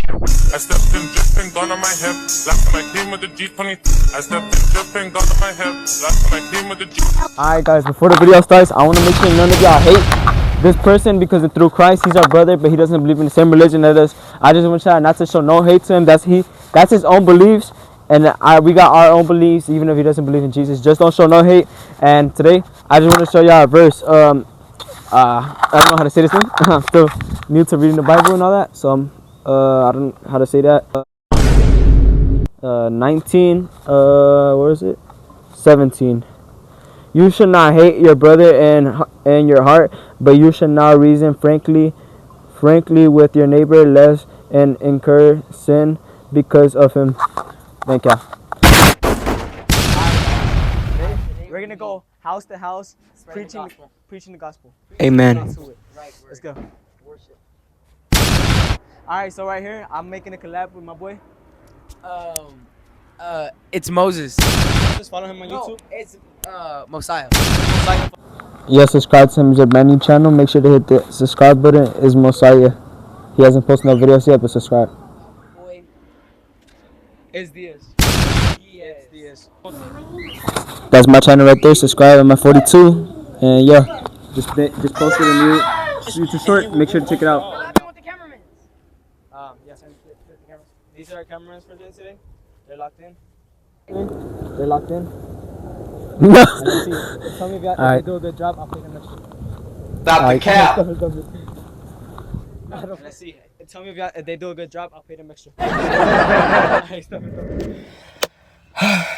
I stepped in dripping, gun on my hip. Last time I came with the G20. I stepped in dripping, gun on my hip. Last time I came with the G. Alright guys, before the video starts, I want to make sure none of y'all hate this person because through Christ he's our brother, but he doesn't believe in the same religion as us. I just want y'all not to show no hate to him. That's his own beliefs, and we got our own beliefs. Even if he doesn't believe in Jesus, just don't show no hate. And today I just want to show y'all a verse. I don't know how to say this thing. I'm still new to reading the Bible and all that, so I don't know how to say that. 19. Where is it? 17. You should not hate your brother in your heart, but you should not reason frankly with your neighbor, lest and incur sin because of him. Thank you. We're gonna go house to house, preaching the gospel. Amen. Let's go. All right, so right here, I'm making a collab with my boy. It's Moses. Just follow him on YouTube. No, it's Mosiah. Yeah, subscribe to him. He's a brand new channel. Make sure to hit the subscribe button. Is Mosiah. He hasn't posted no videos yet, but subscribe. Boy, It's Diaz. yes. Diaz. That's my channel right there. Subscribe. I'm at 42. And yeah, just posted a new YouTube short. Make sure to check it out. What happened with the cameramen? Yes, the cameras. These are our cameras for today. They're locked in. They're locked in. No. Tell me if they do a good job. I'll pay them extra. Stop the cap. Let's see. Tell me if they do a good job. I'll pay them extra.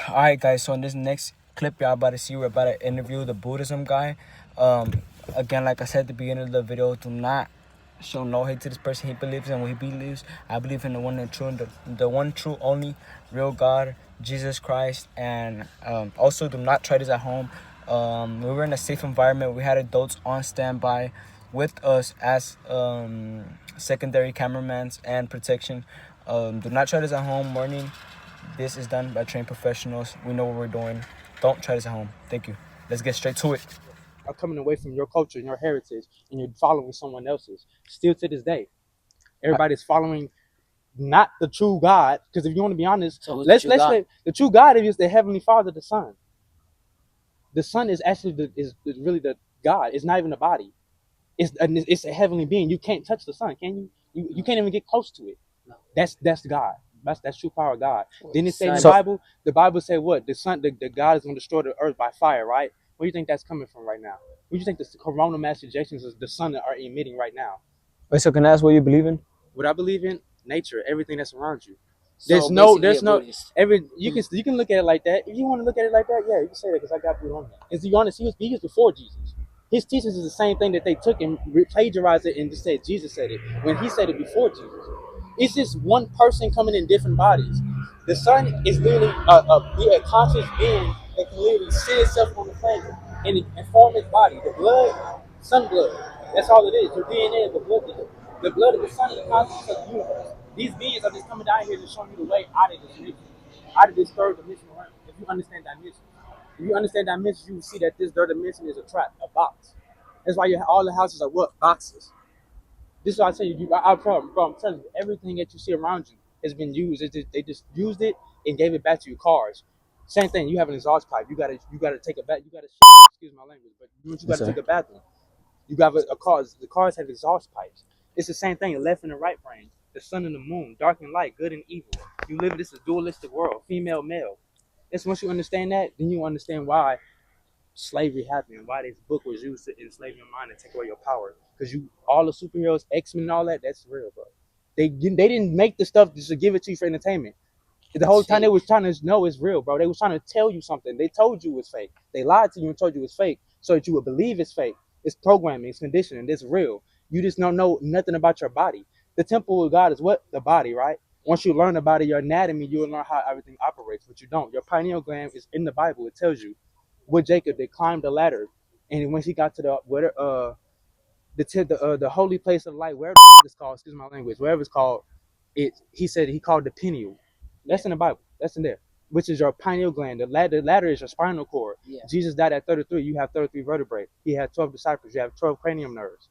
Alright guys, so in this next clip y'all about to see, we're about to interview the Buddhism guy. Again, like I said at the beginning of the video, do not show no hate to this person. He believes in what he believes. I believe in the one and true, the one true only real God, Jesus Christ. And also do not try this at home. We were in a safe environment. We had adults on standby with us as secondary cameramans and protection. Do not try this at home. Warning, this is done by trained professionals. We know what we're doing. Don't try this at home. Thank you. Let's get straight to it. Are coming away from your culture and your heritage, and you're following someone else's. Still to this day, everybody's following not the true God. Because if you want to be honest, So let's say the true God is the Heavenly Father, the Son. The Son is actually is really the God. It's not even a body. It's a heavenly being. You can't touch the Son, can you? You can't even get close to it. No. That's God. That's true power of God. Well, Then it say in the so- Bible, the Bible say what? The Son, the God is going to destroy the earth by fire, right? Where do you think that's coming from right now? Where do you think the coronal mass ejections is the sun that are emitting right now? Wait, so can I ask what you believe in? What I believe in, nature, everything that's around you. So There's no Buddhist. you can look at it like that. If you want to look at it like that, yeah, you can say that because I got food on that. And to be honest, he was before Jesus. His teachings is the same thing that they took and plagiarized it and just said Jesus said it when he said it before Jesus. It's just one person coming in different bodies. The sun is literally a conscious being that can literally see itself on the planet and form its body. The blood, sun blood. That's all it is. Your DNA is the blood. The blood of the sun is the consciousness of the universe. These beings are just coming down here to show you the way out of this dimension, out of this third dimensional realm. If you understand dimensions, if you understand dimensions, you will see that this third dimension is a trap, a box. That's why all the houses are what? Boxes. This is why I tell you, I'm telling you, everything that you see around you has been used. They just used it and gave it back to your cars. Same thing. You have an exhaust pipe. You gotta take a bath. You gotta excuse my language, but you gotta take a bathroom. You got a car. The cars have exhaust pipes. It's the same thing. The left and the right brain, the sun and the moon, dark and light, good and evil. You live in this dualistic world, female, male. It's once you understand that, then you understand why slavery happened, why this book was used to enslave your mind and take away your power. Because all the superheroes, X-Men and all that, that's real, bro. They didn't make the stuff just to give it to you for entertainment. The whole time they was trying to know it's real, bro. They was trying to tell you something. They told you it's fake. They lied to you and told you it's fake so that you would believe it's fake. It's programming, it's conditioning, it's real. You just don't know nothing about your body. The temple of God is what? The body, right? Once you learn about it, your anatomy, you'll learn how everything operates, but you don't. Your pineal gland is in the Bible. It tells you. With Jacob, they climbed the ladder, and when he got to the holy place of light, wherever it's called, excuse my language, wherever it's called, he said he called the pineal. That's in the Bible. That's in there. Which is your pineal gland. The ladder is your spinal cord. Yeah. Jesus died at 33. You have 33 vertebrae. He had 12 disciples. You have 12 cranium nerves.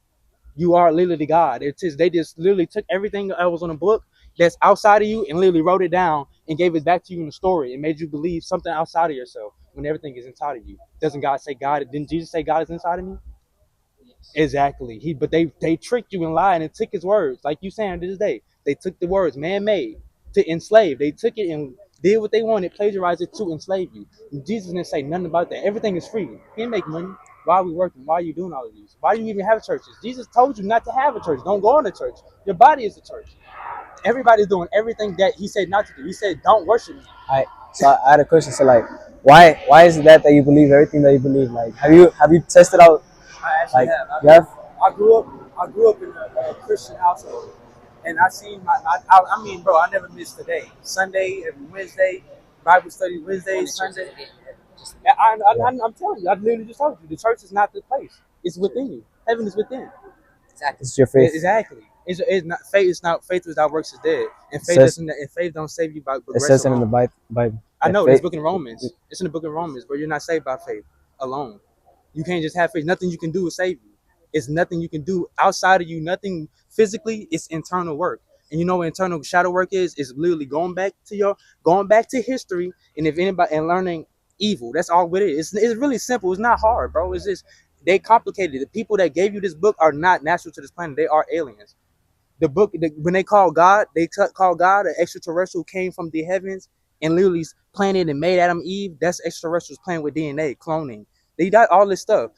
You are literally God. They just literally took everything that was on a book that's outside of you and literally wrote it down and gave it back to you in a story and made you believe something outside of yourself when everything is inside of you. Doesn't God say God? Didn't Jesus say God is inside of me? Yes. Exactly. But they tricked you and lied and took his words, like you saying to this day. They took the words man-made to enslave. They took it and did what they wanted, plagiarized it to enslave you. And Jesus didn't say nothing about that. Everything is free. You can't make money. Why are we working? Why are you doing all of these? Why do you even have churches? Jesus told you not to have a church. Don't go in a church. Your body is the church. Everybody's doing everything that he said not to do. He said, "Don't worship me." I had a question. So like, why is it that you believe everything that you believe? Like, have you tested out? I actually Like, have. you have? I grew up in a Christian household, and I seen I mean, bro, I never missed a day. Sunday, every Wednesday, Bible study Wednesday, Sunday. I'm telling you, I literally just told you, the church is not the place. It's within you. Heaven is within. Exactly. It's your faith. Exactly. It's not faith. It's not faith without works is dead, and It faith says doesn't. And faith don't save you by it grace says it in the alone. Bible. I That know this faith. book in Romans. It's in the book of Romans, but you're not saved by faith alone. You can't just have faith. Nothing you can do will save you. It's nothing you can do outside of you. Nothing physically. It's internal work. And you know what internal shadow work is? It's literally going back to history. And if anybody and learning evil, that's all it is. It's really simple. It's not hard, bro. It's just they complicated it. The people that gave you this book are not natural to this planet. They are aliens. When they call God, call God an extraterrestrial came from the heavens and literally planted and made Adam Eve. That's extraterrestrials playing with DNA, cloning. They got all this stuff.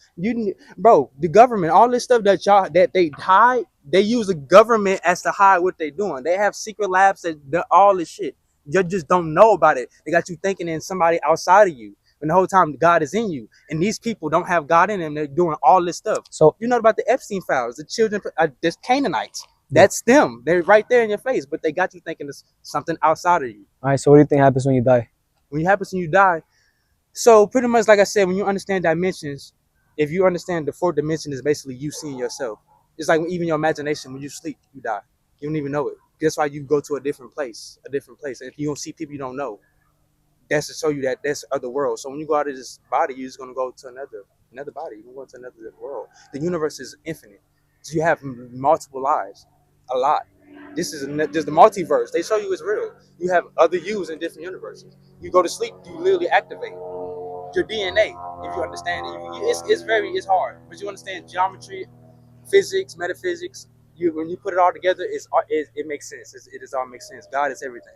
Bro, the government, all this stuff that they hide, they use the government as to hide what they're doing. They have secret labs that all this shit. You just don't know about it. They got you thinking in somebody outside of you. And the whole time God is in you. And these people don't have God in them. They're doing all this stuff. So You know about the Epstein files, the children, there's Canaanites. yeah. That's them. They're right there in your face, but they got you thinking it's something outside of you. All right. So what do you think happens when you die? When it happens when you die, so pretty much like I said, when you understand dimensions, if you understand the fourth dimension is basically you seeing yourself. It's like even your imagination, when you sleep, you die. You don't even know it. That's why you go to a different place, And if you don't see people you don't know, that's to show you that that's other world. So when you go out of this body, you're just gonna go to another body. You're gonna go to another world. The universe is infinite. So you have multiple lives, a lot. This is just the multiverse. They show you it's real. You have other yous in different universes. You go to sleep, you literally activate your DNA. If you understand it, it's hard, but you understand geometry, physics, metaphysics. When you put it all together, it makes sense. It all makes sense. God is everything.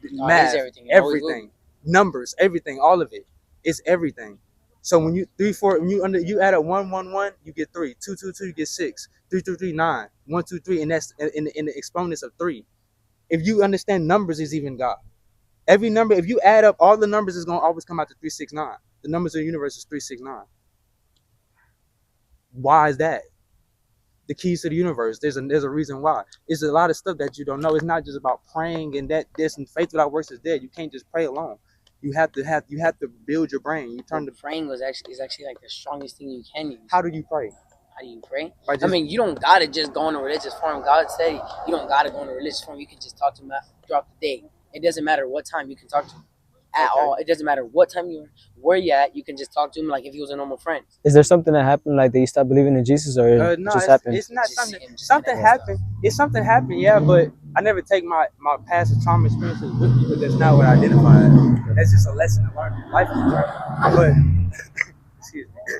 God is Math, everything. It always will everything, numbers, everything, all of it. It's everything. So when you 3 4 when you add up 1 1 1, you get 3. 2 2 2, you get 6. 3 3 3 9. 1 2 3, and that's in the exponents of 3. If you understand numbers is even God. Every number, if you add up all the numbers, is gonna always come out to 369. The numbers of the universe is 369. Why is that? The keys to the universe. There's a reason why. It's a lot of stuff that you don't know. It's not just about praying and this and faith without works is dead. You can't just pray alone. You have to build your brain. You turn to praying is actually like the strongest thing you can use. how do you pray? How do you pray? By just, I mean, you don't gotta just go in a religious form. God said you don't gotta go in a religious form. You can just talk to him throughout the day. It doesn't matter what time you can talk to him at all. It doesn't matter what time where you at. You can just talk to him like if he was a normal friend. Is there something that happened like that you stopped believing in Jesus, or it no, just happened? it's not Just something. him, just Something connecting happened. It's something happened, yeah. But I never take my past trauma experiences with me because that's not what I identify as. That's just a lesson to learn. Life is a journey. But excuse me.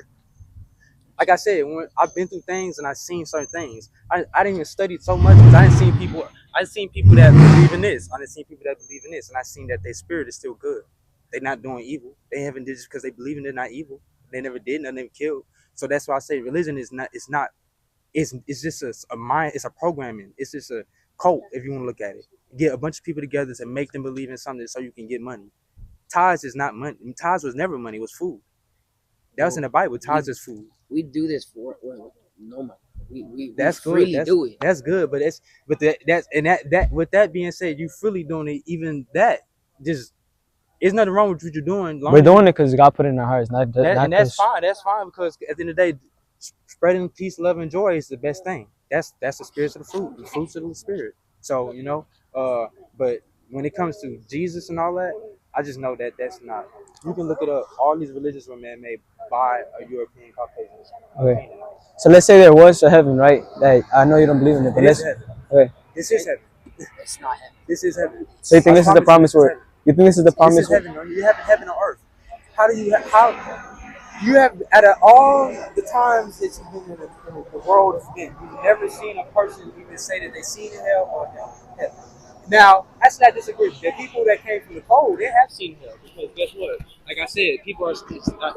Like I said, when I've been through things and I've seen certain things, I didn't even study so much because I didn't seen people that believe in this. I didn't see people that believe in this, and I seen that their spirit is still good. They're not doing evil. They haven't did just because they believe in it, not evil. They never did, nothing they killed. So that's why I say religion is not. It's not. It's just a mind. It's a programming. It's just a cult if you want to look at it. Get a bunch of people together to make them believe in something so you can get money. Tithes is not money. Tithes was never money. It was food. That was in the Bible. Tithes is food. We do this for no money. We That's freely good. do it. That's good, but that with that being said, you freely doing it. Even that, just there's nothing wrong with what you're doing. We're doing it because God put it in our hearts, not And that's because. fine. That's fine because at the end of the day, spreading peace, love, and joy is the best thing. That's the spirits of the fruit, the fruits of the spirit. So but when it comes to Jesus and all that, I just know that that's not. You can look it up. All these religions were man-made. by a European Caucasian. Okay. So let's say there was a heaven, right? Like, I know you don't believe in it, but It is let's. heaven. Okay. This is heaven. It's not heaven. This is heaven. So you think I this is the promise promised you, this is word? heaven. You think this is the This promised is word? heaven. You have heaven on earth. How do you how you have out of all the times that you've been in the world of men, you've never seen a person even say that they seen hell or heaven. Now, actually, I disagree. The people that came from the cold, they have seen hell because guess what? Like I said, people are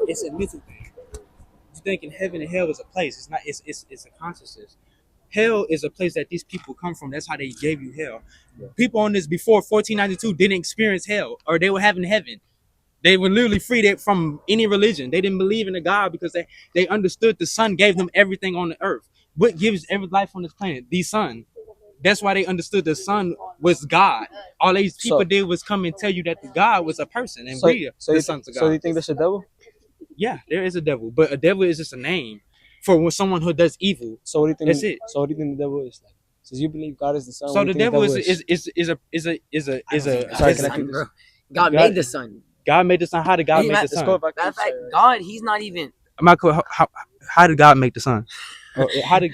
it's a mental thing. You thinking heaven and hell is a place. It's not. It's a consciousness. Hell is a place that these people come from. That's how they gave you hell. People on this before 1492 didn't experience hell, or they were having heaven. They were literally freed from any religion. They didn't believe in a God because they understood the sun gave them everything on the earth. What gives every life on this planet? The sun. That's why they understood the sun was God. All these people So- did was come and tell you that the God was a person, and So, we so the you sons of so God. you think there's a devil? Yeah, there is a devil, but a devil is just a name for when someone who does evil. So what do you think? That's it. So what do you think the devil is? Like, since you believe God is the son, So what do the you think devil the I don't think God Sorry, is can the I sun, keep bro. this? God made the sun. God made the sun. How did God Hey, make Matt, the Let's go sun? back to Matter of the fact, story. God, he's not even. Michael, how did God make the sun? Or how did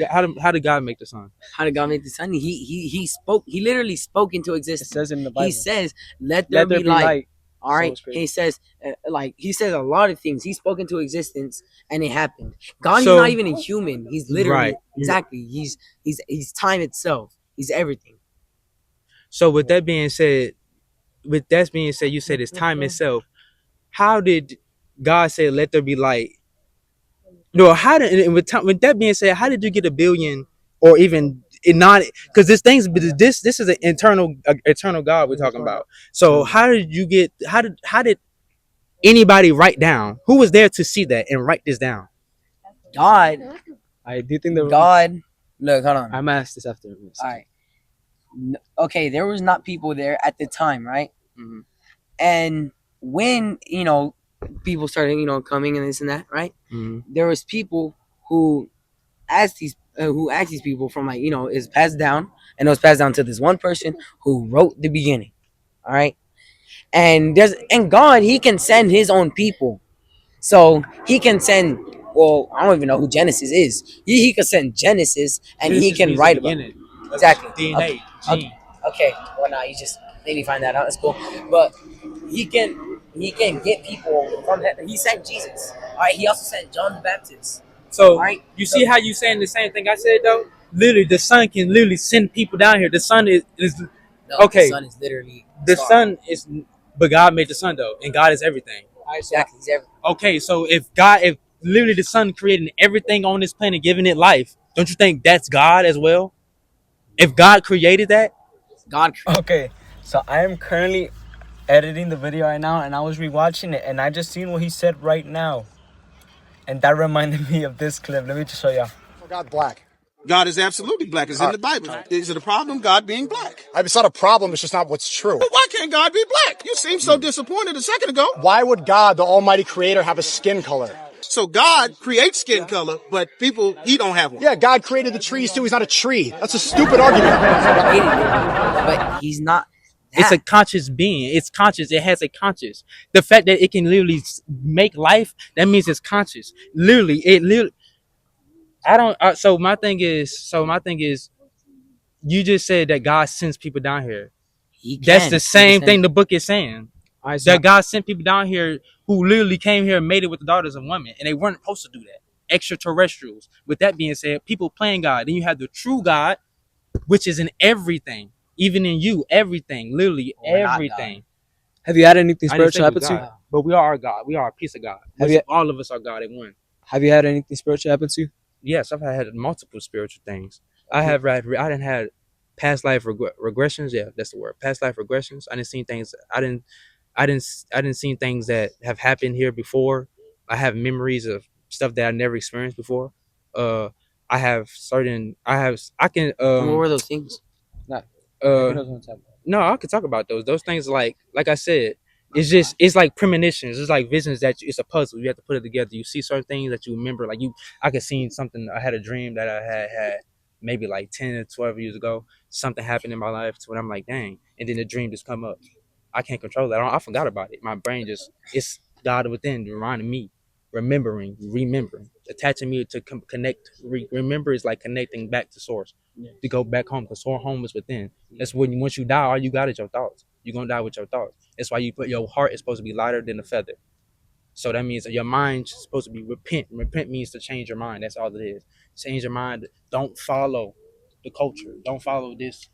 God make the sun? How did God make the sun? He spoke. He literally spoke into It existence. says it in the He Bible. says, "Let there be light." All So right. it's crazy. He says, he says a lot of things. He spoke into existence, and it happened. God, he's So not even a human. He's literally right. exactly. He's time itself. He's everything. So with that being said, you said it's time itself. How did God say, "Let there be light"? No, how did and with that being said, how did you get a billion or even not? Because this is an eternal God we're talking about. So how did you get? How did anybody write down? Who was there to see that and write this down? God, I do think the God. Look, hold on. I'm gonna ask this after. All right. Okay, there was not people there at the time, right? Mhm. And when people started coming and this and that, right? Mhm. There was people who asked these people from is passed down, and it was passed down to this one person who wrote the beginning. All right, and God, he can send his own people, so he can send. Well, I don't even know who Genesis is. He can send Genesis, and he Genesis can means the write about beginning. exactly. DNA, Okay, okay. Well, now you just made me find that out. That's cool, but he can get people from heaven. He sent Jesus. All right. He also sent John the Baptist. So All right. you see how you saying the same thing I said though? Literally, the sun can literally send people down here. The sun is No, the okay. sun is literally a The star. sun is, but God made the sun though, and God is everything. Exactly. He's everything. Okay, so if literally the sun created everything on this planet, giving it life, don't you think that's God as well? If God created that, God. Okay, so I am currently editing the video right now, and I was rewatching it, and I just seen what he said right now, and that reminded me of this clip. Let me just show y'all. God black. God is absolutely black. It's in the Bible. Is it a problem, God being black? It's not a problem. It's just not what's true. But why can't God be black? You seemed so disappointed a second ago. Why would God, the Almighty Creator, have a skin color? So God creates skin color, but he don't have one. Yeah, God created the trees too. He's not a tree. That's a stupid argument. But he's not. it's a That. conscious being. It's conscious. It has a conscious. The fact that it can literally make life, that means it's conscious. Literally, it literally. I don't. So my thing is, you just said that God sends people down here. He That's can. the He can same send. thing the book is saying. All right, so That God sent people down here who literally came here and made it with the daughters of women, and they weren't supposed to do that. Extraterrestrials. With that being said, people playing God. Then you have the true God, which is in everything, even in you, everything, literally We're not everything. have you had anything I didn't say spiritual you happen was to you? God, but we are our God. We are a piece of God. Have Which you all of us are God at one. have you had anything spiritual happen to you? Yes, I've had multiple spiritual things. I didn't had past life regressions. Yeah, that's the word. Past life regressions. I didn't see things. I didn't see things that have happened here before. I have memories of stuff that I never experienced before. Uh, I can And what were those things? Nah, uh he knows what I'm talking about. no, I could talk about those. Those things like I said, it's like premonitions. It's like visions it's a puzzle. You have to put it together. You see certain things that you remember. I could see something. I had a dream that I had maybe like 10 or 12 years ago. Something happened in my life to when I'm like, dang, and then the dream just come up. I can't control that. I forgot about it. My brain just it's God within reminding me, remembering, attaching me to connect. Remember is like connecting back to source, to go back home, because home is within. That's when once you die, all you got is your thoughts. You're gonna die with your thoughts. That's why you put your heart is supposed to be lighter than a feather. So that means that your mind is supposed to be repent. Repent means to change your mind. That's all it is. Change your mind. Don't follow the culture. Don't follow this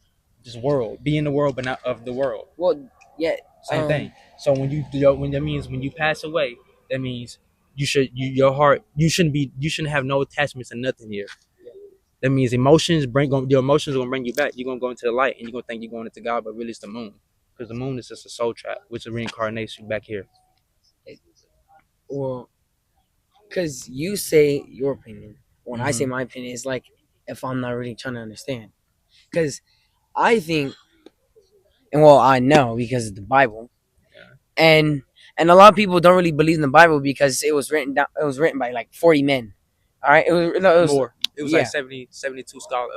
world. Be in the world, but not of the world. Well, yeah. Same thing. So when that means when you pass away, that means your heart, you shouldn't have no attachments to nothing here. That means your emotions are gonna bring you back. You're gonna go into the light, and you're gonna think you're going into God, but really it's the moon, because the moon is just a soul trap, which is reincarnation back here. Well, because you say your opinion. When I say my opinion, it's like if I'm not really trying to understand. Because I think, and well, I know because of the Bible, and a lot of people don't really believe in the Bible because it was written down. It was written by like 40 men. All right, More. It was yeah. like 70, 72 scholar.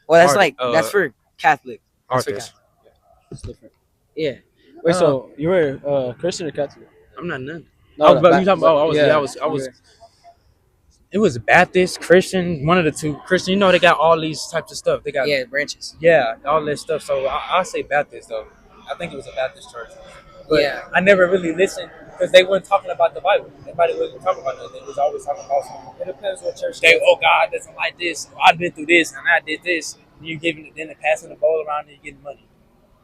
Well, that's that's for Catholic. That's for Artists. Catholic. It's different. Yeah. Wait, so you were Christian or Catholic? I'm not none. No, But you talking about? I was. okay. It was Baptist, Christian, one of the two. Christian, you know, they got all these types of stuff. They got branches. all this stuff. So I say Baptist though. I think it was a Baptist church. But Yeah. I never really listened because they weren't talking about the Bible. Nobody wasn't talking about nothing. They was always talking about something. It depends what church. Oh, God doesn't like this. I've been through this and I did this. And you're giving, then they're passing the bowl around and you're getting money.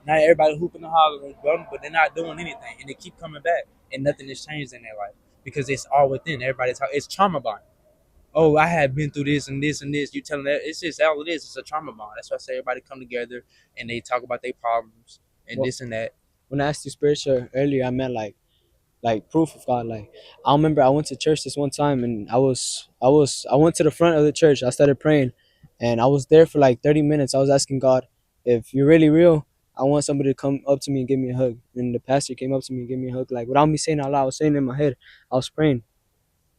Now everybody hooping and hollering, but they're not doing anything, and they keep coming back, and nothing has changed in their life because it's all within. It's trauma bond. Oh, I had been through this and this and this. You telling that it's just all it is. It's a trauma bond. That's why I say everybody come together and they talk about their problems and this and that. When I asked you spiritual earlier, I meant like proof of God. Like I remember I went to church this one time, and I went to the front of the church. I started praying, and I was there for like 30 minutes. I was asking God, if you're really real, I want somebody to come up to me and give me a hug. And the pastor came up to me and gave me a hug, like without me saying it out loud. I was saying it in my head. I was praying,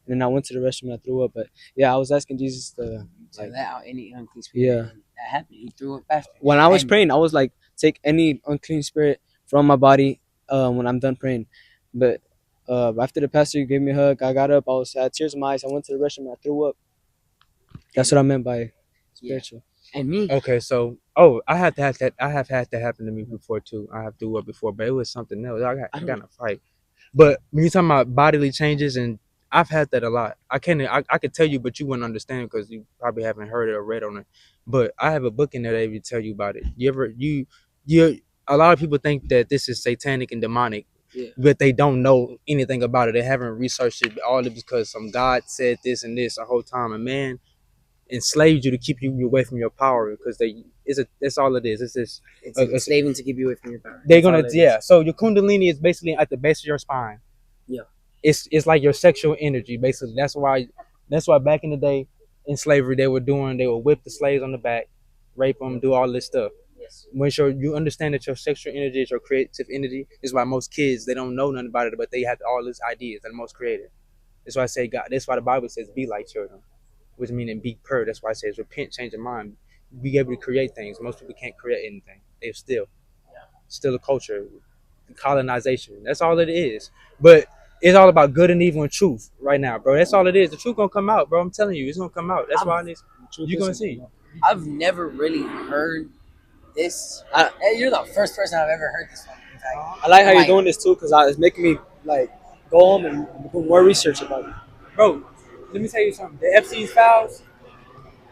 and then I went to the restroom and I threw up. But yeah, I was asking Jesus to Like that out any unclean spirit. Yeah. That happened. He threw it faster. When I was And- praying, I was like, take any unclean spirit from my body when I'm done praying. But after the pastor gave me a hug, I got up. I had tears in my eyes. I went to the restroom and I threw up. That's what I meant by spiritual. And me. Okay, so I have had that happen to me before too. I have threw up before, but it was something else. I got in a fight. But when you're talking about bodily changes, and I've had that a lot. I could tell you, but you wouldn't understand because you probably haven't heard it or read on it. But I have a book in there that will tell you about it. You a lot of people think that this is satanic and demonic, but they don't know anything about it. They haven't researched it. All it because some God said this and this the whole time. And man enslaved you to keep you away from your power because that's all it is. It's enslaving to keep you away from your power. They're gonna So your kundalini is basically at the base of your spine. Yeah. It's like your sexual energy basically. That's why back in the day in slavery they would whip the slaves on the back, rape them, do all this stuff. Yes. When you understand that your sexual energy is your creative energy, is why most kids they don't know nothing about it, but they have all these ideas. They're the most creative. That's why I say God. That's why the Bible says be like children, which meaning be pure. That's why it says repent, change your mind, be able to create things. Most people can't create anything. They're still a culture, colonization. That's all it is. But it's all about good and evil and truth right now, bro. That's all it is. The truth gonna come out, bro. I'm telling you, it's gonna come out. That's why you're gonna see. I've never really heard this. You're the first person I've ever heard this from. In fact. I like how you're doing this too, because it's making me like go home and do more research about it. Bro, let me tell you something. The Epstein's files,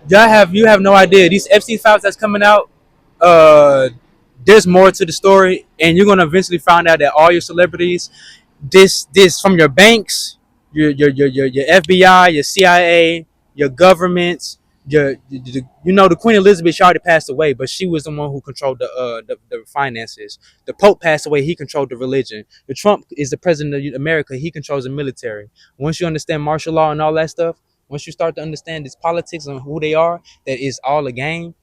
you have no idea. These Epstein files that's coming out, there's more to the story, and you're gonna eventually find out that all your celebrities, this from your banks, your FBI, your CIA, your governments, the Queen Elizabeth, she already passed away, but she was the one who controlled the finances. The Pope passed away, he controlled the religion. The Trump is the president of America, he controls the military. Once you understand martial law and all that stuff, once you start to understand this politics and who they are, that is all a game.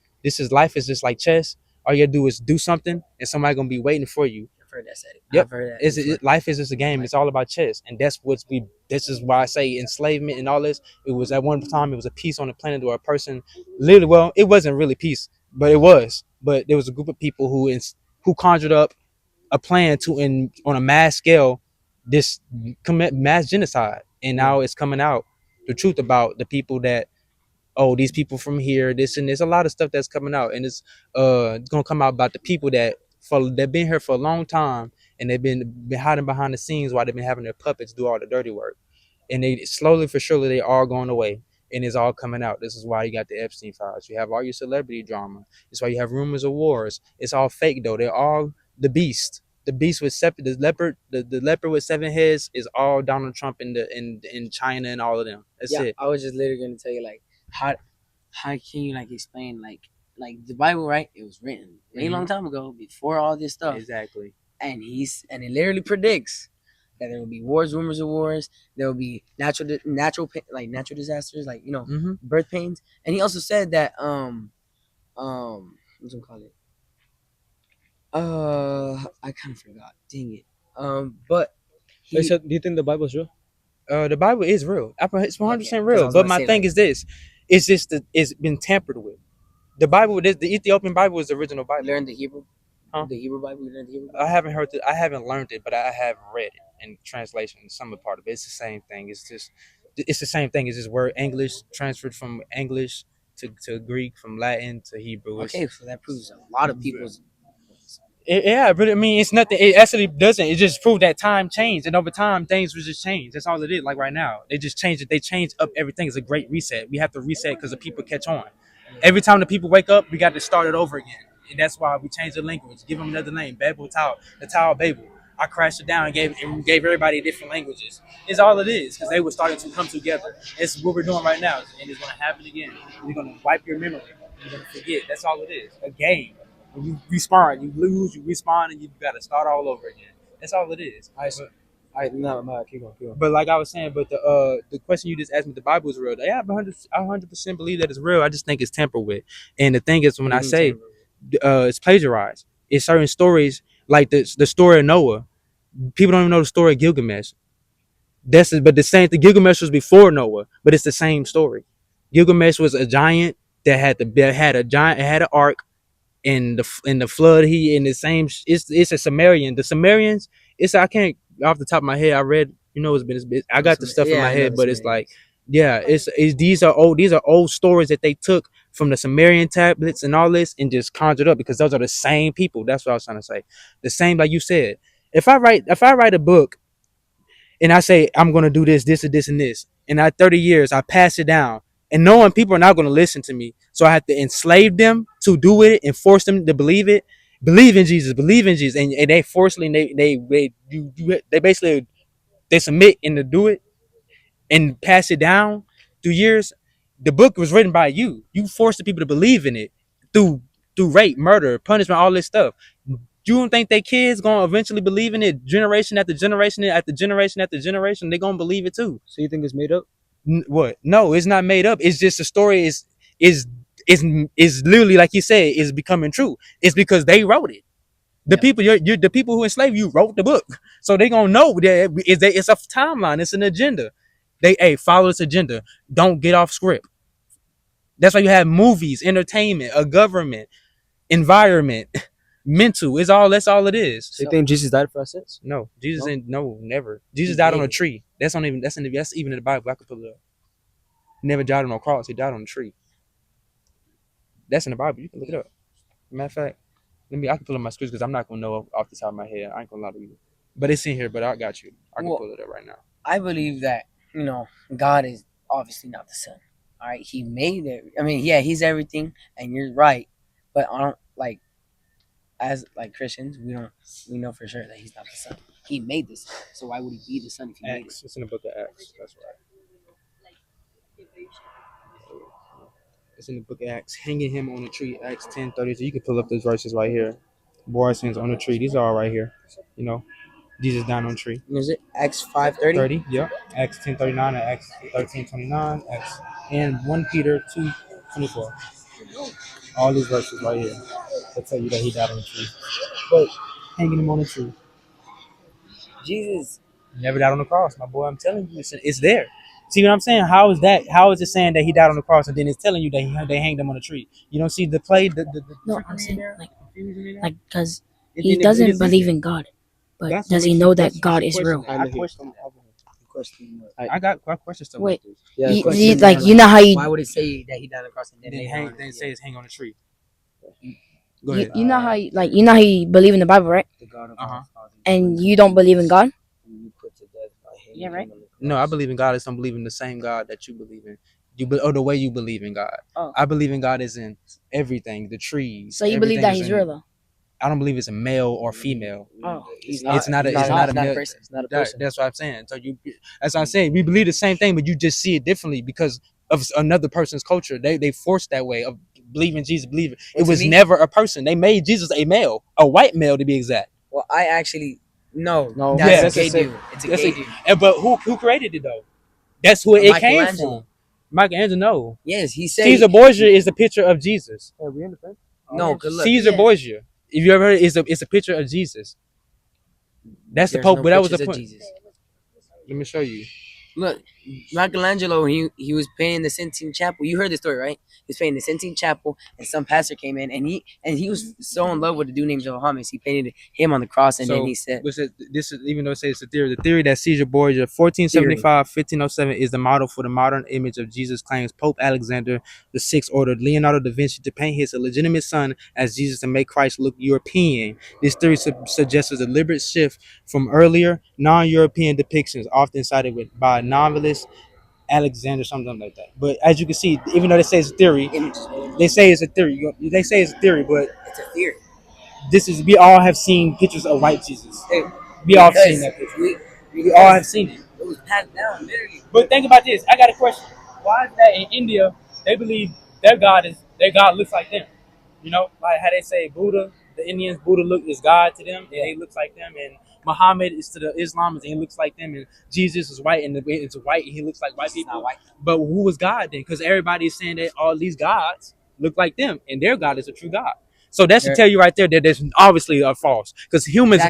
Life is just like chess. All you gotta do is do something, and somebody gonna be waiting for you. I've heard that said. Yep. I've heard that. Life is just a game. It's all about chess, and this is why I say enslavement and all this. It was at one time it was a piece on the planet where a person literally, well, it wasn't really peace, but it was. But there was a group of people who conjured up a plan to on a mass scale commit mass genocide, and now it's coming out the truth about the people that, oh, these people from here, this and this, a lot of stuff that's coming out, and it's gonna come out about the people that they've been here for a long time, and they've been hiding behind the scenes while they've been having their puppets do all the dirty work, and they slowly for surely they are going away, and it's all coming out. This is why you got the Epstein files. You have all your celebrity drama. It's why you have rumors of wars. It's all fake though. They're all the beast. The beast with the leopard, the leopard with 7 heads is all Donald Trump in China and all of them. That's it. I was just literally gonna tell you like how can you like explain like the Bible, right? It was written way long time ago before all this stuff. Exactly. And it literally predicts that there will be wars, rumors of wars. There will be natural disasters, like birth pains. And he also said that what's it called it? I kind of forgot. Dang it. But They said, do you think the Bible's real? The Bible is real. It's 100% Okay, 'cause I real. was But gonna my say, thing like- is this: it's just it's been tampered with. The Bible, the Ethiopian Bible is the original you Bible. learned the Hebrew. Huh? The Hebrew Bible. You learned the Hebrew Bible? I haven't learned it, but I have read it in translation. Some part of it. It's the same thing. It's the same thing. It's just word English transferred from English to Greek, from Latin to Hebrew. Okay, so that proves a lot of people's. Yeah, but I mean, it's nothing. It actually doesn't. It just proved that time changed, and over time, things was just changed. That's all it is. Like right now, they just changed it. They changed up everything. It's a great reset. We have to reset because the people catch on. Every time the people wake up, we got to start it over again, and that's why we changed the language. Give them another name, Babel Tower, the Tower of Babel. I crashed it down and gave everybody different languages. It's all it is because they were starting to come together. It's what we're doing right now, and it's going to happen again. You're going to wipe your memory. You're going to forget. That's all it is. A game. When you respawn, you lose, you respawn, and you got to start all over again. That's all it is. Keep going. But like I was saying, but the question you just asked me, the Bible is real. Yeah, I 100% believe that it's real. I just think it's tampered with. And the thing is, when I say it's plagiarized, it's certain stories like the story of Noah. People don't even know the story of Gilgamesh. But the same thing. Gilgamesh was before Noah, but it's the same story. Gilgamesh was a giant that had an ark. In the flood, he in the same. It's a Sumerian. The Sumerians. I can't off the top of my head. I read. I got the stuff in my head, but it's like, yeah, these are old stories that they took from the Sumerian tablets and all this and just conjured up because those are the same people. That's what I was trying to say. The same, like you said. If I write a book and I say I'm gonna do this, this, and this, and this, and at 30 years I pass it down, and knowing people are not gonna listen to me, so I have to enslave them to do it and force them to believe it, believe in Jesus, and they forcefully they basically they submit and to do it and pass it down through years. The book was written by you. You forced the people to believe in it through rape, murder, punishment, all this stuff. You don't think they kids gonna eventually believe in it generation after generation after generation after generation? They gonna believe it too. So you think it's made up? What? No, it's not made up. It's just the story is literally like you said is becoming true. It's because they wrote it. The people you're the people who enslaved you wrote the book, so they gonna know that it's a timeline. It's an agenda. They follow this agenda. Don't get off script. That's why you have movies, entertainment, a government, environment. Mental is all. That's all it is. So you think Jesus died for our sins? No, Jesus No? ain't. No, never. Jesus died on a tree. That's not even. That's even in the Bible. I could pull it up. He never died on a cross. He died on a tree. That's in the Bible. You can look it up. Matter of fact, I can pull up my scriptures because I'm not gonna know off the top of my head. I ain't gonna lie to you. But it's in here. But I got you. I can pull it up right now. I believe that God is obviously not the Son. All right, He made it. I mean, yeah, He's everything, and you're right. But I don't like. As like Christians, we know for sure that He's not the Son. He made this, so why would He be the Son if He made it? It's in the book of Acts. That's right. It's in the book of Acts. Hanging him on a tree. Acts 10:30. So you can pull up those verses right here. Bore our sins on the tree. These are all right here. Jesus down on the tree. Is it Acts 5:30? 30. Yep. Acts 10:39 and Acts 13:29. And 1 Peter 2:24. All these verses right here. They tell you that he died on the tree. But hanging him on the tree. Jesus Never died on the cross, my boy. I'm telling you, it's there. See what I'm saying? How is that? How is it saying that he died on the cross and then it's telling you that they hanged him on a tree? You don't see the play. No, I'm saying like because he doesn't believe in God, but does he know that God is real? I pushed him over. question. I got questions stuff Wait. like this. Yeah, You, question you, is like you know how why you would it say that he died on the cross and then Then later on, they say yeah, it's hang on a tree. Go you, ahead. you know how you, like you know how you believe in the Bible, right? the God of Uh-huh. all fathers, And you don't believe in God. whom you put to death by him Yeah, right. on the cross. No, I believe in God. I just don't believe in the same God that you believe in. Or the way you believe in God. Oh. I believe in God is in everything, the trees. So you believe everything that is he's in- real though. I don't believe it's a male or female. Oh. He's not. It's not a. he's It's not a He's male. person. It's not a person. That's what I'm saying. So as I said, we believe the same thing, but you just see it differently because of another person's culture. They forced that way of believing Jesus. Believing it Well, to was me- never a person. They made Jesus a male, a white male to be exact. Well, I actually no. No, That's Yes. a gay dude. It's a That's gay it. dude. But who created it though? That's who it came Michelangelo. from. Michelangelo. No. Yes, he said. Caesar Borgia is the picture of Jesus. No, cause look, Caesar Yeah. Borgia. If you ever heard it, it's a picture of Jesus. That's the there's Pope, no but that was the pictures of point. Jesus. Let me show you. Look, Michelangelo, he was painting the Sistine Chapel. You heard the story, right? He was painting the Sistine Chapel, and some pastor came in, and he was so in love with a dude named Johannes. He painted him on the cross, and then he said, This is even though it says it's a theory. The theory that Caesar Borgia, 1475-1507, is the model for the modern image of Jesus, claims Pope Alexander VI ordered Leonardo da Vinci to paint his illegitimate son as Jesus and make Christ look European. This theory suggests a deliberate shift from earlier non-European depictions, often cited by novelist Alexander, something like that. But as you can see, even though they say it's a theory, they say it's a theory. They say it's a theory, but "It's a theory." we all have seen pictures of white Jesus. We all have seen that picture. We all have seen it. It was passed down, literally. But think about this. I got a question. Why is that in India they believe their God looks like them? You know, like how they say Buddha, the Indians Buddha is God to them, and he looks like them, and Muhammad is to the Islamists and he looks like them, and Jesus is white and it's white and he looks like white people. White. But who was God then? Because everybody is saying that all these gods look like them, and their God is a true God. So that should tell you right there that there's obviously a false, because humans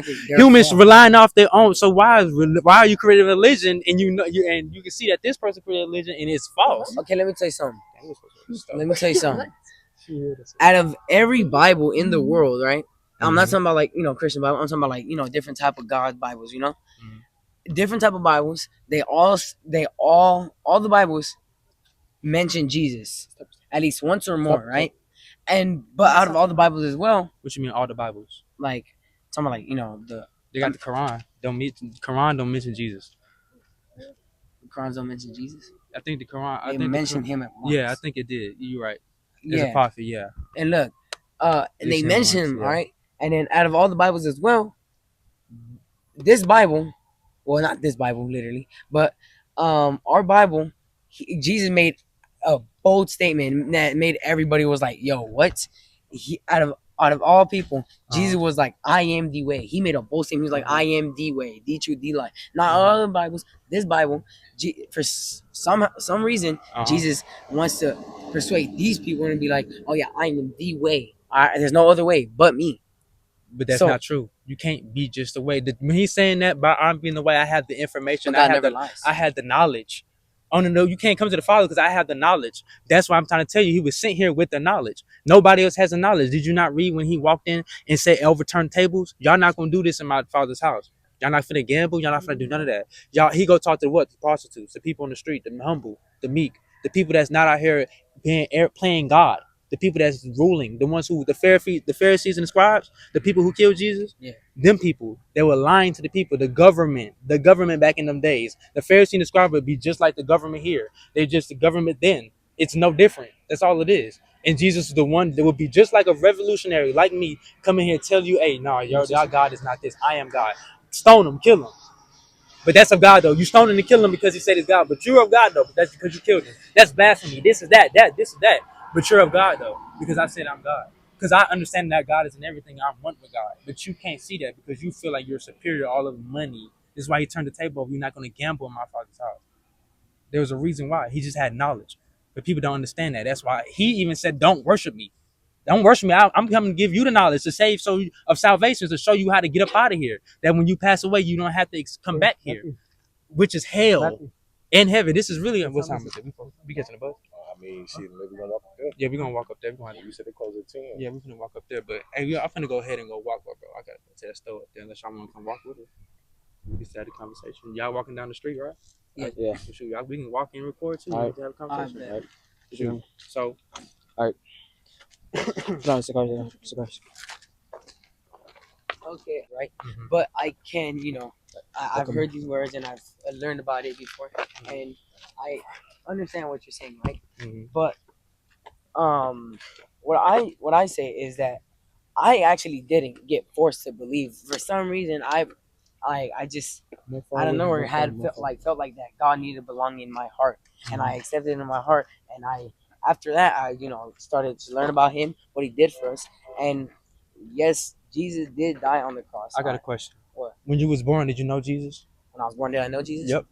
relying off their own. So why are you creating a religion and you can see that this person created a religion and it's false? Okay, let me tell you something. Out of every Bible in the world, right? I'm not talking about like Christian Bible. I'm talking about like different type of God Bibles. Different type of Bibles. They all the Bibles mention Jesus at least once or more, right? But out of all the Bibles as well, What you mean all the Bibles? like talking about like They got the Quran. Quran don't mention Jesus. the Qurans don't mention Jesus. I think the Quran. They mentioned him at once. Yeah, I think it did. You're right. There's Yeah. a prophet. Yeah. And look, and they Mention mention once, him, yeah. all right? And then out of all the Bibles as well, this Bible, well, not this Bible literally, but our Bible, Jesus made a bold statement that made everybody was like, "Yo, what?" Out of all people, Jesus was like, "I am the way." He made a bold statement. He was like, "I am the way, the truth, the life." Not all other Bibles. This Bible, for some reason, Jesus wants to persuade these people and be like, "Oh yeah, I am the way. There's no other way but me." But that's not true. You can't be just the way. When he's saying that, by I'm being the way, I have the information. But God never lies. I had the knowledge. Oh no, you can't come to the Father because I have the knowledge. That's why I'm trying to tell you. He was sent here with the knowledge. Nobody else has the knowledge. Did you not read when he walked in and said, "Overturn tables"? Y'all not gonna do this in my Father's house. Y'all not finna gamble. Y'all not finna do none of that. He go talk to what? The prostitutes, the people on the street, the humble, the meek, the people that's not out here playing God. The people that's ruling, the ones who the Pharisees and the scribes, the people who killed Jesus, them people, they were lying to the people. The government back in them days, the Pharisee and the scribe would be just like the government here. They're just the government then. It's no different. That's all it is. And Jesus is the one that would be just like a revolutionary like me, come in here and tell you, "Hey, no, y'all God is not this. I am God." Stone him, kill him. But that's of God though. You stone him to kill him because he said he's God. But you're of God though. But that's because you killed him. That's blasphemy. This is that. This is that. But you're of God though, because I said I'm God. Because I understand that God is in everything. I want with God. But you can't see that because you feel like you're superior to all of the money. This is why he turned the table over. You're not going to gamble in my Father's house. There was a reason why. He just had knowledge. But people don't understand that. That's why he even said, "Don't worship me. Don't worship me. I'm coming to give you the knowledge to save of salvation, to show you how to get up out of here. That when you pass away, you don't have to come back here, which is hell and heaven." This is really what time is it? We getting the bus? I mean, shit, maybe we're gonna walk up there. Yeah, we're gonna walk up there. You said they close at 10. Yeah, we're gonna walk up there. But hey, I'm finna go ahead and go walk, bro. I gotta go to that store up there unless y'all wanna come walk with us. We can start a conversation. Y'all walking down the street, right? Yeah. Yeah. Shoot, we can walk and record too. All right. To have a conversation, bet. right? Shoot. So, Cigars. Okay, right. Mhm. But I can, I've heard these words and I've learned about it before, and I understand what you're saying, right? Mhm. But what I say is that I actually didn't get forced to believe. For some reason, I just I don't know where felt like that God needed to belong in my heart, and I accepted it in my heart, and after that I started to learn about Him, what He did for us, and yes, Jesus did die on the cross. I got a question. What? When you was born, did you know Jesus? When I was born, did I know Jesus? Yep.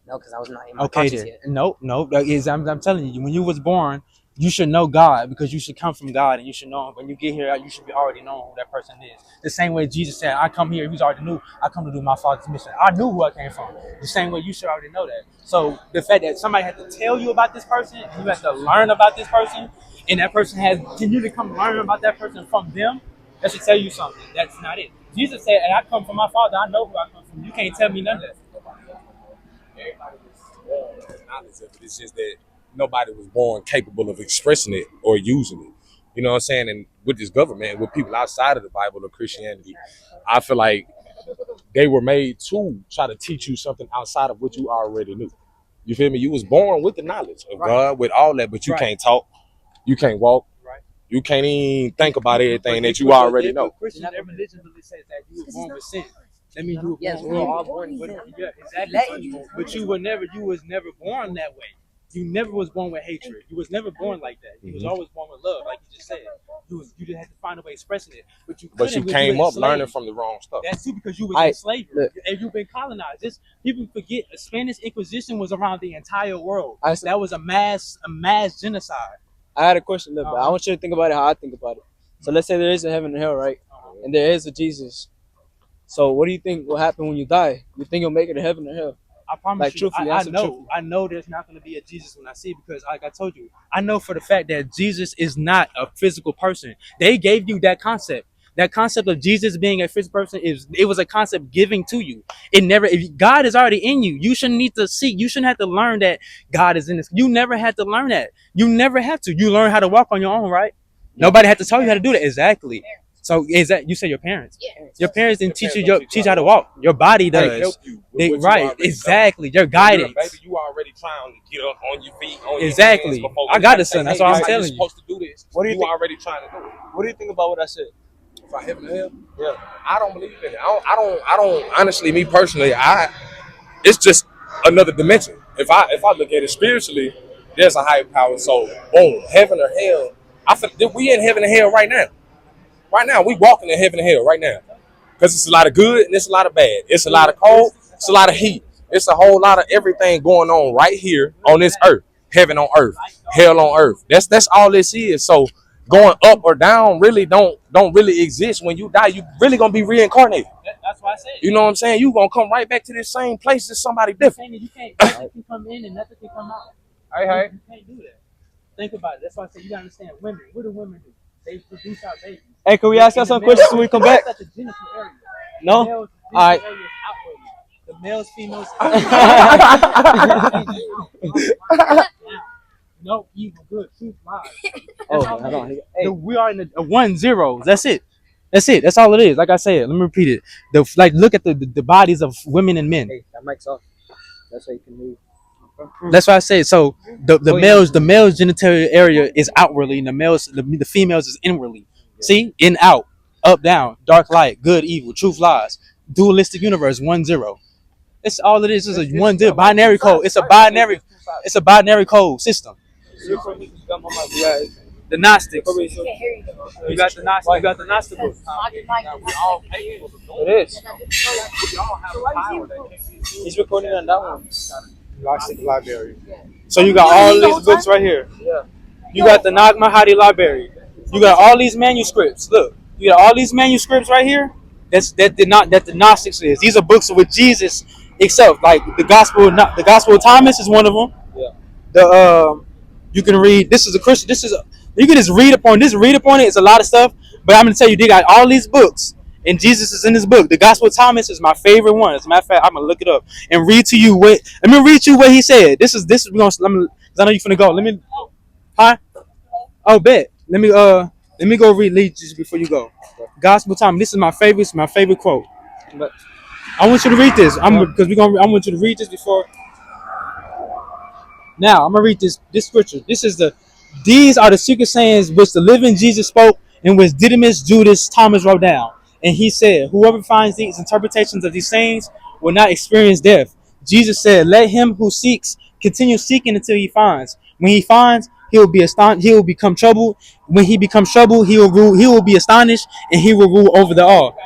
No, because I was not in my Okay, conscious then. yet. No. I'm telling you, when you was born, you should know God because you should come from God, and you should know when you get here, you should be already knowing who that person is. The same way Jesus said, "I come here." He's already knew. I come to do my Father's mission. I knew who I came from. The same way you should already know that. So the fact that somebody had to tell you about this person, you have to learn about this person, and that person has you to come learn about that person from them. That should tell you something. That's not it. Jesus said, "And I come from my Father. I know who I come from. You can't tell me none of that." Knowledge of it. It's just that nobody was born capable of expressing it or using it. You know what I'm saying? And with this government, with people outside of the Bible or Christianity, I feel like they were made to try to teach you something outside of what you already knew. You feel me? You was born with the knowledge of God, with all that, but you can't talk, you can't walk, you can't even think about everything that you already know. Christian religion really says that you were born with sin. That means you were Yes, born we're with all born with Yeah, sin. exactly. But you was never born that way. You never was born with hatred. You was never born like that. You was always born with love, like you just said. You just had to find a way of expressing it. But you came up learning from the wrong stuff. That's too because you was in slavery and you've been colonized. People forget the Spanish Inquisition was around the entire world. That was a mass genocide. I had a question, look, but I want you to think about it how I think about it. So let's say there is a heaven and hell, right? And there is a Jesus. So what do you think will happen when you die? You think you'll make it to heaven or hell? I promise Like, you, truthfully, I know there's not going to be a Jesus when I see it because, like I told you, I know for the fact that Jesus is not a physical person. They gave you that concept. That concept of Jesus being a physical person it was a concept given to you. It never. If God is already in you, you shouldn't need to seek. You shouldn't have to learn that God is in this. You never had to learn that. You never have to. You learn how to walk on your own, right? Nobody had to tell you how to do that. Exactly. So is that you say your parents? Your parents didn't teach you how to walk. Your body does. They help you. Right. Exactly. Your guidance. Baby, you already trying to get up on your feet. Exactly. I got it, son. That's what I'm telling you. Supposed to do this. What do you think? Already trying to do it. What do you think about what I said? For heaven and hell? Yeah. I don't believe in it. I don't honestly, me personally, it's just another dimension. If I look at it spiritually, there's a higher power. So boom, heaven or hell. I feel that we in heaven and hell right now. Right now, we walking in heaven and hell right now. Because it's a lot of good and it's a lot of bad. It's a lot of cold, it's a lot of heat. It's a whole lot of everything going on right here on this earth. Heaven on earth, hell on earth. That's all this is. So going up or down really don't really exist. When you die, you really gonna be reincarnated. That's why I said. You know what I'm saying? You gonna come right back to this same place as somebody different. You can't. Nothing can come in and nothing can come out. Hey. You can't do that. Think about it. That's why I say you gotta understand women. What do women do? They produce our babies. Hey, can we ask y'all some questions when we come back? That's the genital area. No? All right. The males, females. No evil, good, truth, lies. Hold on. Hey. We are in the 1-0. That's it. That's all it is. Like I said, let me repeat it. Look at the bodies of women and men. Hey, that mic's off. That's how you can move. That's why I say so. The male's genital area is outwardly, and the females is inwardly. See, in, out, up, down, dark, light, good, evil, truth, lies. Dualistic universe, 1-0. It's all it is. It's a 1-0 binary code. It's a binary code system. The Gnostics. You got the Gnostics. You got the Gnostic book. It is. He's recording on that one. Gnostic library. So you got all these books right here. Yeah. You got the Nag Hammadi library. You got all these manuscripts. Look, you got all these manuscripts right here. That the Gnostics is. These are books with Jesus itself. Like the Gospel of Thomas is one of them. Yeah. You can read. This is a Christian. You can just read upon this. Read upon it. It's a lot of stuff. But I'm gonna tell you, they got all these books, And Jesus is in his book. The Gospel of Thomas is my favorite one. As a matter of fact, I'm gonna look it up and read to you what. Let me read you what he said. This is we gonna. Cause I know you finna go. Let me. Huh? Oh, bet. Let me go read just before you go. Gospel of Thomas. This is my favorite. It's my favorite quote. But I want you to read this. I want you to read this before. Now I'm gonna read this scripture. These are the secret sayings which the living Jesus spoke and which Didymus Judas Thomas wrote down. And he said, whoever finds these interpretations of these sayings will not experience death. Jesus said, let him who seeks continue seeking until he finds. When he finds, he will be astonished. He will become troubled. When he becomes troubled, he will rule. He will be astonished, and he will rule over the all.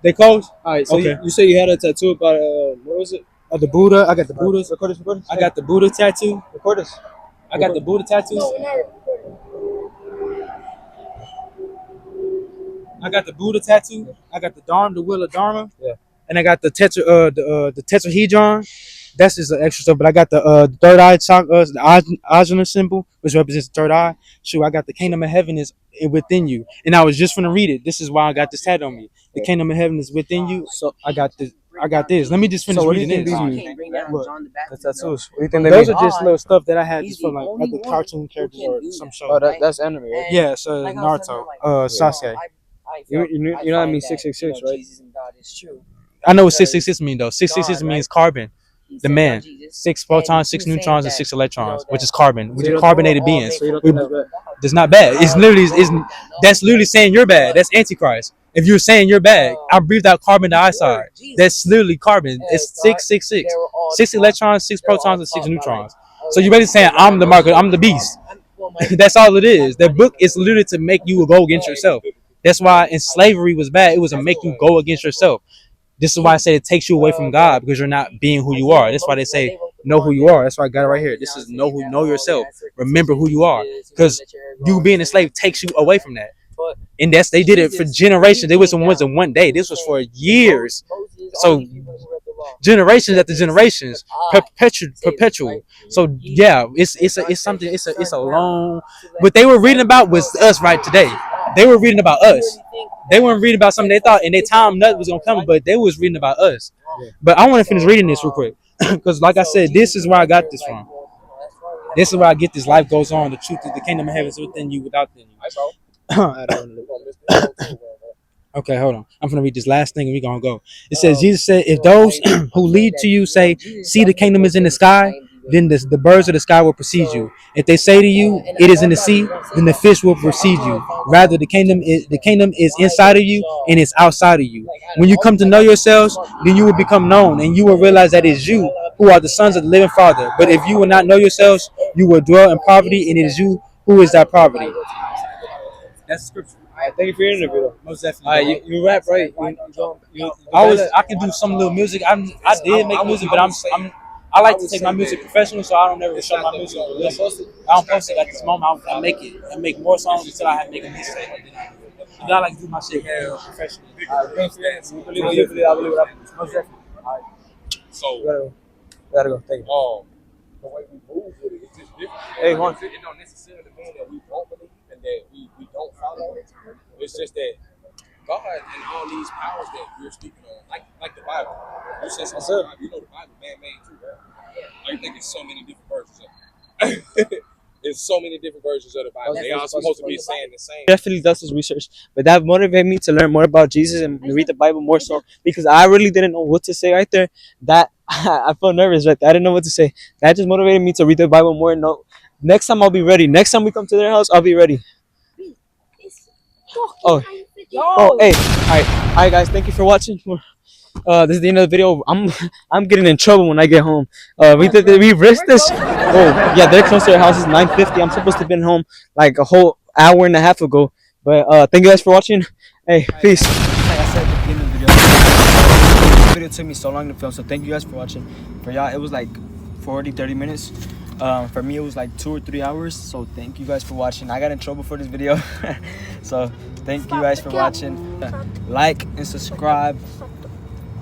They close. All right. So Okay. you say you had a tattoo about what was it? The Buddha. I got the Buddha. Record this. I got the Buddha tattoo. Record this. I got the Buddha tattoo. I got the Buddha tattoo. I got the Dharma, the wheel of Dharma. Yeah. And I got the the tetrahedron. That's just the extra stuff. But I got the third eye chakra, the ajna symbol, which represents the third eye. Shoot, I got the kingdom of heaven is within you. And I was just gonna read it. This is why I got this tattoo on me. The kingdom of heaven is within you. So I got this. Let me just finish reading this. The tattoos. What do you think they Those mean? are just little stuff that I had just from like the cartoon characters or some show. Oh, that's anime, right? Yeah, so Naruto, Sasuke. You know what I mean? 666, right? I know what 666 means though. 666 means carbon, the man. 6 protons, 6 neutrons, and 6 electrons, which is carbon. Which is carbonated beings. So you don't think that's bad? That's not bad. That's literally saying you're bad. That's Antichrist. If you're saying you're bad, I breathed out carbon dioxide. That's literally carbon. It's 666. 6 electrons, 6 protons, and 6 neutrons. So you're basically saying I'm the market, I'm the beast. That's all it is. The book is literally to make you go against yourself. That's why in slavery was bad. It was to make you go against yourself. This is why I say it takes you away from God, because you're not being who you are. That's why they say know who you are. That's why I got it right here. This is know yourself. Remember who you are, because you being a slave takes you away from that. And they did it for generations. It wasn't one day. This was for years. So generations after generations, perpetual. So yeah, it's something. It's a long. What they were reading about was us right today. They were reading about us. They weren't reading about something they thought in their time nothing was gonna come, but they was reading about us. But I want to finish reading this real quick, because like I said, this is where I got this from. This is where I get this. Life goes on. The truth is the kingdom of heaven is within you, without you. Okay, hold on. I'm gonna read this last thing and we're gonna go. It says, Jesus said, if those who lead to you say, see, the kingdom is in the sky, then the birds of the sky will precede you. If they say to you, it is in the sea, then the fish will precede you. Rather, the kingdom is inside of you and it's outside of you. When you come to know yourselves, then you will become known, and you will realize that it is you who are the sons of the living Father. But if you will not know yourselves, you will dwell in poverty, and it is you who is that poverty. That's scripture. Thank you for your interview, though. Most definitely. You rap, right? I can do some little music. I did make music, but I like to take my music professional, so I don't ever show my music. I don't post it at this moment. I make it. I make more songs until I have to make a mixtape. But I like to do my shit professionally. I believe it. Most definitely. So, Gotta go. Thank you. the way we move with it, it's just different. Hey, hold on. It don't necessarily mean that we don't believe and that we don't follow it. It's just that God and all these powers that we're speaking on, like the Bible. You said something, you know the Bible man-made too, right? I think it's so many different versions of it. It's so many different versions of the Bible. They all supposed to be saying the same. Definitely does his research, but that motivated me to learn more about Jesus and read the Bible more so, because I really didn't know what to say right there. That I felt nervous right there. I didn't know what to say. That just motivated me to read the Bible more and know. Next time I'll be ready. Next time we come to their house, I'll be ready. Oh, hey, all right, guys. Thank you for watching. This is the end of the video. I'm getting in trouble when I get home. We risked this. Oh yeah, they're close to their house. It's 9:50. I'm supposed to have been home like a whole hour and a half ago. But thank you guys for watching. Hey, peace. Like I said at the beginning of the video, this video took me so long to film. So thank you guys for watching. For y'all, it was like 40-30 minutes. For me, it was like 2 or 3 hours. So thank you guys for watching. I got in trouble for this video. So thank you guys for watching. Like and subscribe.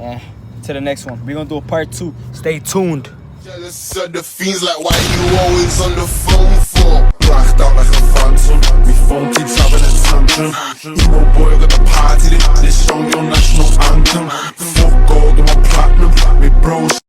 And to the next one. We're gonna do a part 2. Stay tuned. Jealous of the fiends, like why you always on the phone for? Blacked out like a phantom. My phone keeps having a tantrum. Emo boy got the party, this song your national anthem. Fuck all, them a platinum. Me bros